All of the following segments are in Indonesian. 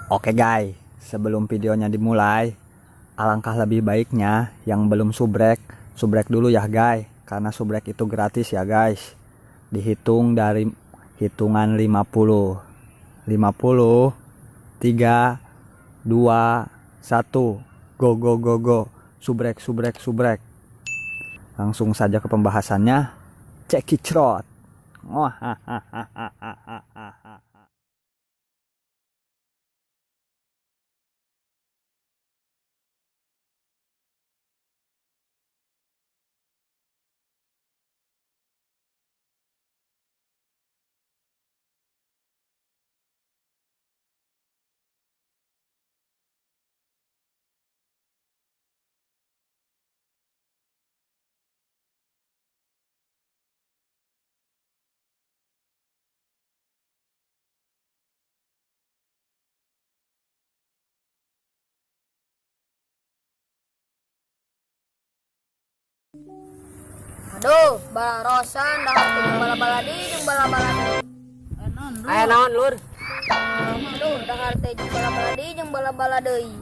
Oke guys, sebelum videonya dimulai, alangkah lebih baiknya yang belum subrek dulu ya guys, karena subrek itu gratis ya guys. Dihitung dari hitungan 50, 3, 2, 1, go go go go, subrek. Langsung saja ke pembahasannya, cekicrot. Aduh, barosan dah jeung bala-bala di jeung bala-bala deui. Aya naon, Lur? Aduh, dahar teh jeung bala-bala di jeung bala-bala deui.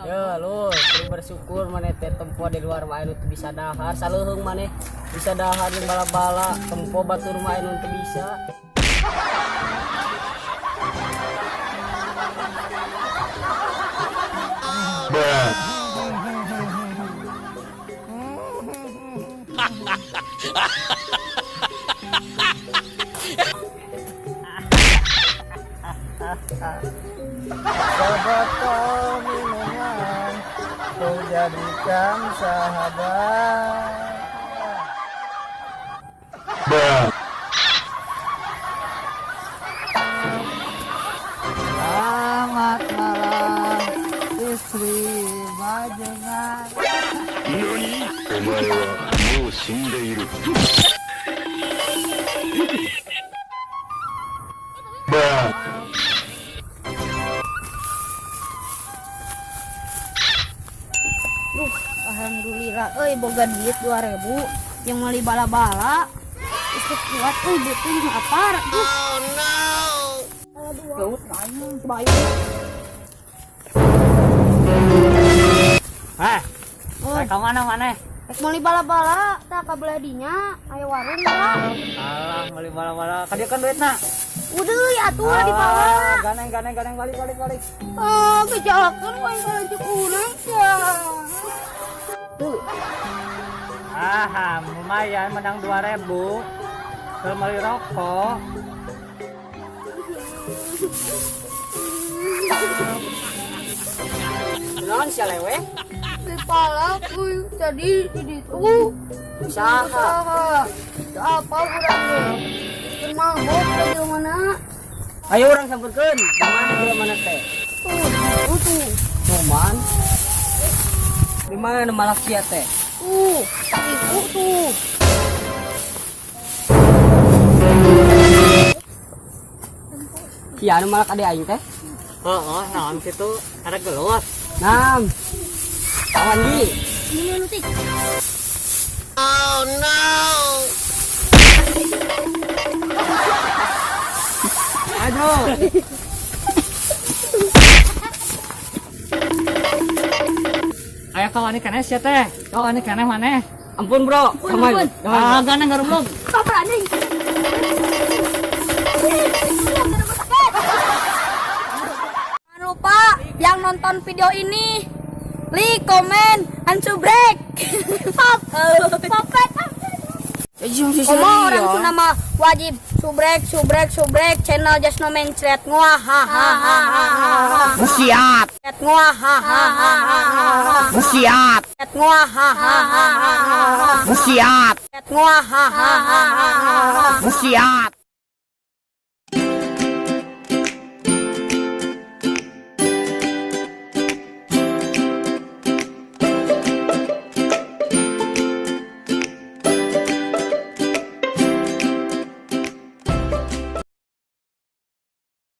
Ya, Lur, kudu bersyukur maneh teh tempo di luar mah anu teu bisa dahar, saleuheung maneh bisa dahar jeung bala-bala, tempo batur mah anu teu bisa. Botol minuman kau jadikan sahabat. Selamat malam istri majengan. Nani? Omae wa mou shindeiru. Alhamdulillah euy boga duit 2000 yang meuli bala-bala. Istri kuat euy butuh apa? Oh no. Aduh, bayar. Saya ka mana maneh? Rek meuli bala-bala, tak kabelah dinya aya warung da. Alah, meuli bala-bala. Ka dieu kan duitna? Udah euy atuh di bawah. Ganeng balik. Oh, kejalakan wae ngalanjut urang teh. Lumayan menang 2000. Keur meuli rokok. Naon sia lewe? Di pala kuy tadi di ditu. Usaha. Apa urang ge? Mabok di mana? Ayo urang sampeurkeun. Di mana teh? Tuh. Cuman di mana Malakia teh? Ibu tuh. Kieu anu malak ade aing teh? Heeh, naon kitu? Ada gelos. Naam. Kawan di. Ini nutik. Oh no! Aduh. Aya kawan keneh sia teh. Kawan keneh maneh. Ampun, Bro. Ampun. Ganang garublog. Apa anjing? Jangan lupa yang nonton video ini like, comment, and subrek. Semua orang tuh nama wajib subrek channel Just No Mencret Siap. Siap. Siap. Siap.